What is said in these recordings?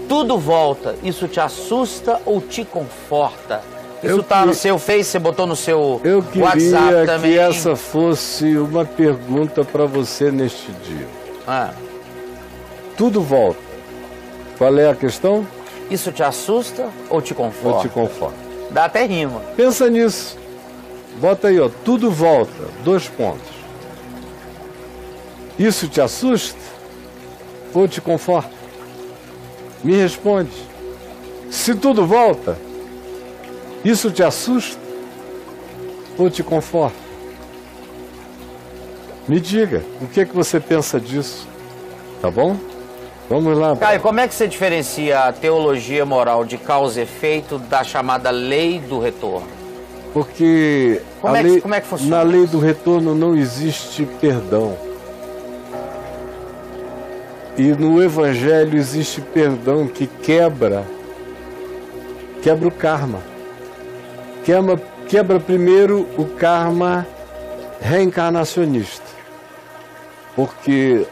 tudo volta, isso te assusta ou te conforta? Isso tá no seu Face, você botou no seu Eu WhatsApp queria também. que essa fosse uma pergunta para você neste dia. Tudo volta. Qual é a questão? Isso te assusta ou te conforta? Ou te conforta. Dá até rima. Pensa nisso. Bota aí, ó. Tudo volta. 2 pontos. Isso te assusta ou te conforta? Me responde. Se tudo volta, isso te assusta ou te conforta? Me diga, o que é que você pensa disso? Tá bom? Vamos lá. Caio, como é que você diferencia a teologia moral de causa e efeito da chamada lei do retorno? Porque como é que funciona? Na lei do retorno não existe perdão. E no Evangelho existe perdão que quebra o karma. Quebra primeiro o karma reencarnacionista. Porque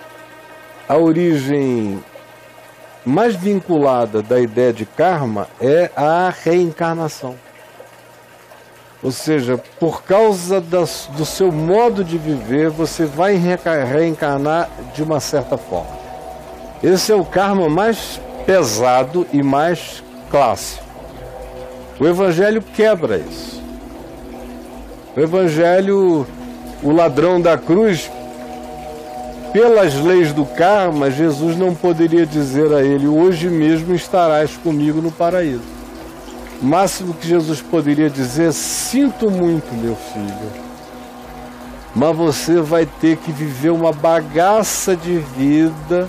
a origem mais vinculada da ideia de karma é a reencarnação. Ou seja, por causa do seu modo de viver, você vai reencarnar de uma certa forma. Esse é o karma mais pesado e mais clássico. O Evangelho quebra isso. O Evangelho, o ladrão da cruz, pelas leis do karma, Jesus não poderia dizer a ele: hoje mesmo estarás comigo no paraíso. O máximo que Jesus poderia dizer: sinto muito, meu filho, mas você vai ter que viver uma bagaça de vida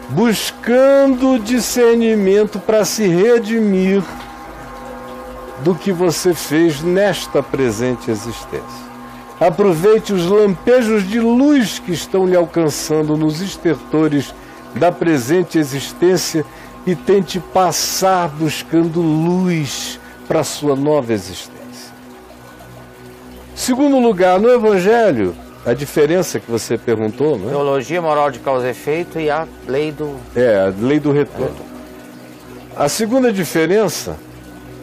buscando discernimento para se redimir do que você fez nesta presente existência. Aproveite os lampejos de luz que estão lhe alcançando nos estertores da presente existência e tente passar buscando luz para a sua nova existência. Segundo lugar, no Evangelho, a diferença que você perguntou, né? Teologia moral de causa e efeito e a lei do... a lei do retorno. A segunda diferença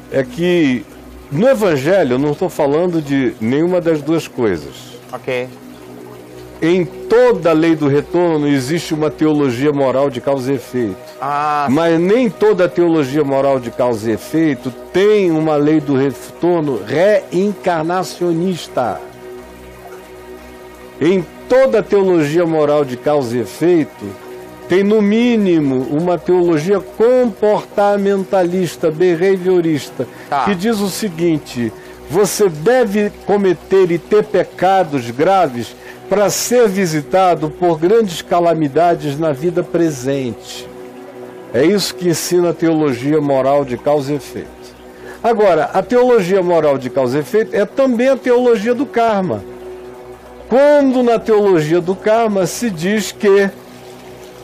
é que no Evangelho eu não estou falando de nenhuma das duas coisas. Ok. Em toda a lei do retorno existe uma teologia moral de causa e efeito. Mas nem toda teologia moral de causa e efeito tem uma lei do retorno reencarnacionista. Em toda teologia moral de causa e efeito tem no mínimo uma teologia comportamentalista, behaviorista, que diz o seguinte: você deve cometer e ter pecados graves para ser visitado por grandes calamidades na vida presente. É isso que ensina a teologia moral de causa e efeito. Agora, a teologia moral de causa e efeito é também a teologia do karma. Quando na teologia do karma se diz que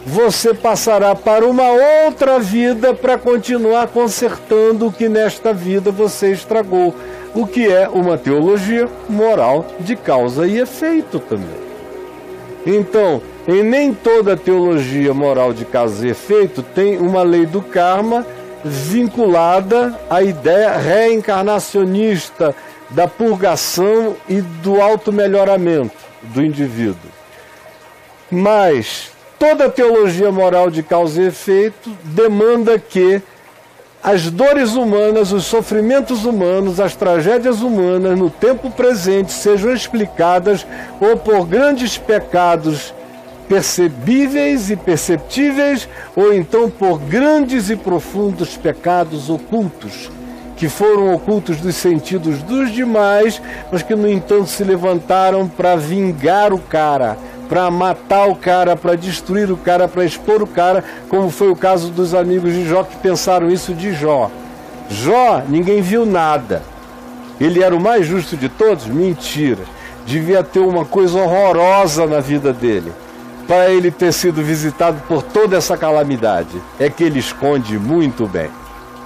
você passará para uma outra vida para continuar consertando o que nesta vida você estragou, o que é uma teologia moral de causa e efeito também. Então, em nem toda teologia moral de causa e efeito tem uma lei do karma vinculada à ideia reencarnacionista da purgação e do automelhoramento do indivíduo. Mas toda teologia moral de causa e efeito demanda que as dores humanas, os sofrimentos humanos, as tragédias humanas no tempo presente sejam explicadas ou por grandes pecados percebíveis e perceptíveis, ou então por grandes e profundos pecados ocultos, que foram ocultos dos sentidos dos demais, mas que, no entanto, se levantaram para vingar o cara, para matar o cara, para destruir o cara, para expor o cara, como foi o caso dos amigos de Jó, que pensaram isso de Jó. Jó, ninguém viu nada. Ele era o mais justo de todos? Mentira. Devia ter uma coisa horrorosa na vida dele, para ele ter sido visitado por toda essa calamidade. É que ele esconde muito bem.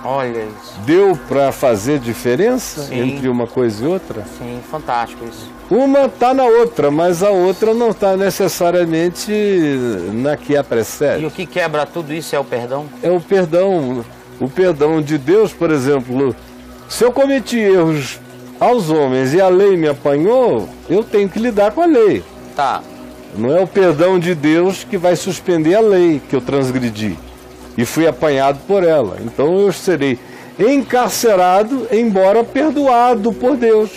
Olha isso. Deu para fazer diferença Sim. entre uma coisa e outra? Sim, fantástico isso. Uma está na outra, mas a outra não está necessariamente na que a precede. E o que quebra tudo isso é o perdão? É o perdão. O perdão de Deus, por exemplo, se eu cometi erros aos homens e a lei me apanhou, eu tenho que lidar com a lei. Tá. Não é o perdão de Deus que vai suspender a lei que eu transgredi e fui apanhado por ela. Então eu serei encarcerado, embora perdoado por Deus.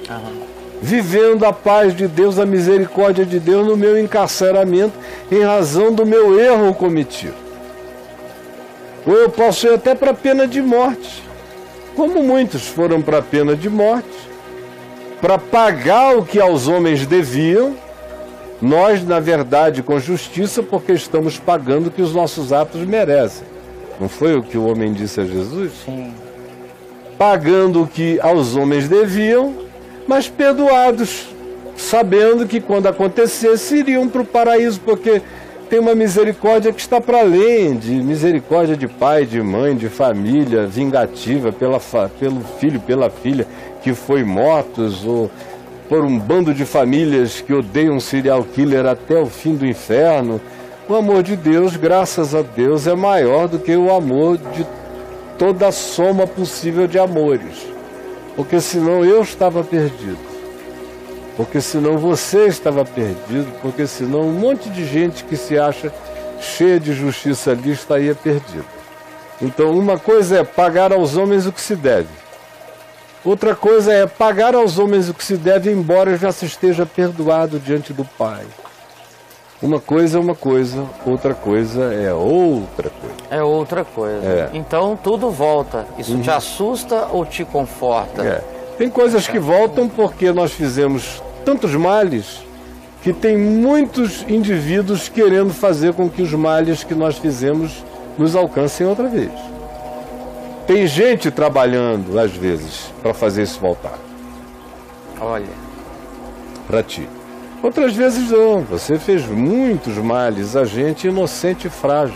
Aham. Vivendo a paz de Deus, a misericórdia de Deus no meu encarceramento em razão do meu erro cometido. Ou eu posso ir até para a pena de morte, como muitos foram para a pena de morte, para pagar o que aos homens deviam, nós, na verdade, com justiça, porque estamos pagando o que os nossos atos merecem. Não foi o que o homem disse a Jesus? Sim. Pagando o que aos homens deviam, mas perdoados, sabendo que quando acontecesse iriam para o paraíso, porque tem uma misericórdia que está para além de misericórdia de pai, de mãe, de família, vingativa pelo filho, pela filha que foi mortos, ou por um bando de famílias que odeiam um serial killer até o fim do inferno. O amor de Deus, graças a Deus, é maior do que o amor de toda a soma possível de amores. Porque senão eu estava perdido. Porque senão você estava perdido. Porque senão um monte de gente que se acha cheia de justiça ali estaria perdida. Então uma coisa é pagar aos homens o que se deve. Outra coisa é pagar aos homens o que se deve, embora já se esteja perdoado diante do Pai. Uma coisa é uma coisa, outra coisa é outra coisa. É outra coisa. É. Então tudo volta. Isso te assusta ou te conforta? É. Tem coisas que voltam porque nós fizemos tantos males que tem muitos indivíduos querendo fazer com que os males que nós fizemos nos alcancem outra vez. Tem gente trabalhando, às vezes, para fazer isso voltar. Olha. Para ti. Outras vezes não. Você fez muitos males a gente inocente e frágil.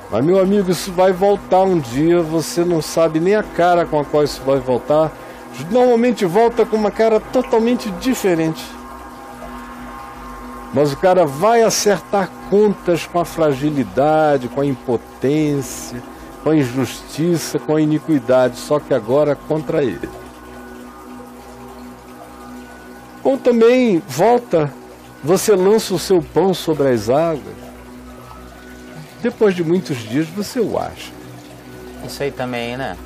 Mas, meu amigo, isso vai voltar um dia. Você não sabe nem a cara com a qual isso vai voltar. Normalmente volta com uma cara totalmente diferente. Mas o cara vai acertar contas com a fragilidade, com a impotência, com a injustiça, com a iniquidade, só que agora contra ele. Ou também volta, você lança o seu pão sobre as águas, depois de muitos dias você o acha. Isso aí também, né?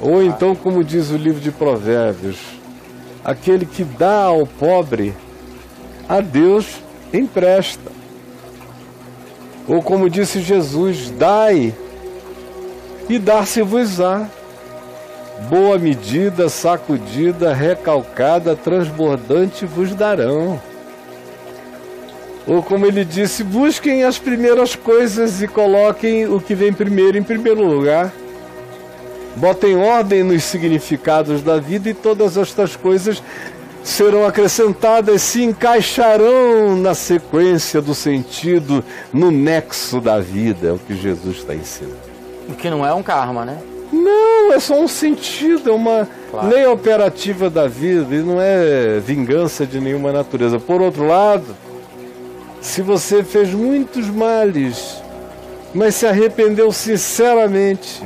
Ou então, como diz o livro de Provérbios, aquele que dá ao pobre, a Deus empresta. Ou como disse Jesus, dai e dar-se-vos-á. Boa medida, sacudida, recalcada, transbordante vos darão. Ou como ele disse, busquem as primeiras coisas e coloquem o que vem primeiro em primeiro lugar. Botem ordem nos significados da vida e todas estas coisas serão acrescentadas, se encaixarão na sequência do sentido, no nexo da vida, é o que Jesus está ensinando. O que não é um karma, né? Não, é só um sentido, é uma lei operativa da vida e não é vingança de nenhuma natureza. Por outro lado, se você fez muitos males, mas se arrependeu sinceramente,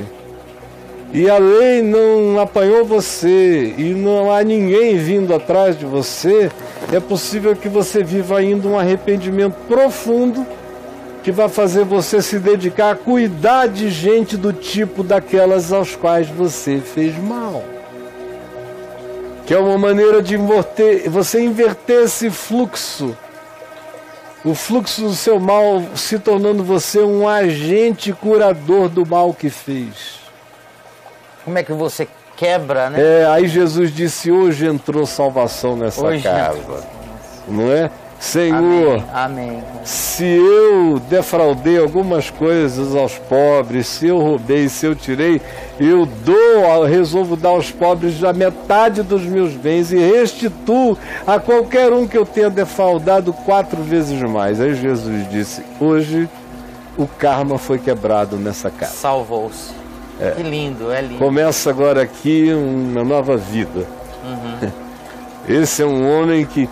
e a lei não apanhou você, e não há ninguém vindo atrás de você, é possível que você viva ainda um arrependimento profundo, que vai fazer você se dedicar a cuidar de gente do tipo daquelas aos quais você fez mal. Que é uma maneira de você inverter esse fluxo, o fluxo do seu mal, se tornando você um agente curador do mal que fez. Como é que você quebra, né? Aí Jesus disse, hoje entrou salvação nessa casa. Não é? Senhor, amém. Se eu defraudei algumas coisas aos pobres, se eu roubei, se eu tirei, eu resolvo dar aos pobres a metade dos meus bens e restituo a qualquer um que eu tenha defraudado 4 vezes mais. Aí Jesus disse, hoje o karma foi quebrado nessa casa. Salvou-se. Que lindo, é lindo. Começa agora aqui uma nova vida. Esse é um homem que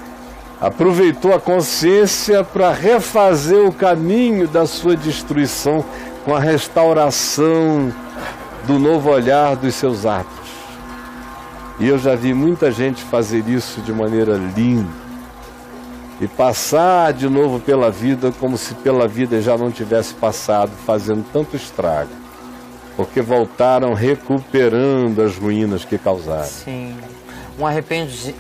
aproveitou a consciência para refazer o caminho da sua destruição com a restauração do novo olhar dos seus atos. E eu já vi muita gente fazer isso de maneira linda e passar de novo pela vida como se pela vida já não tivesse passado, fazendo tanto estrago, porque voltaram recuperando as ruínas que causaram. Sim.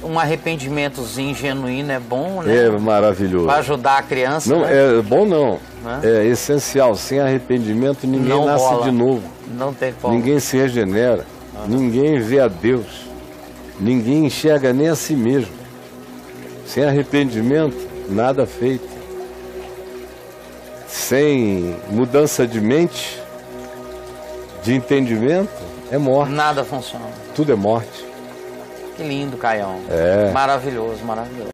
Um arrependimentozinho genuíno é bom, né? É maravilhoso. Para ajudar a criança, não, né? É bom não. É essencial. Sem arrependimento ninguém não nasce rola. de novo. Não tem como. Ninguém se regenera. Ninguém vê a Deus. Ninguém enxerga nem a si mesmo. Sem arrependimento, nada feito. Sem mudança de mente, de entendimento, é morte. Nada funciona. Tudo é morte. Que lindo, Caião. É. Maravilhoso, maravilhoso.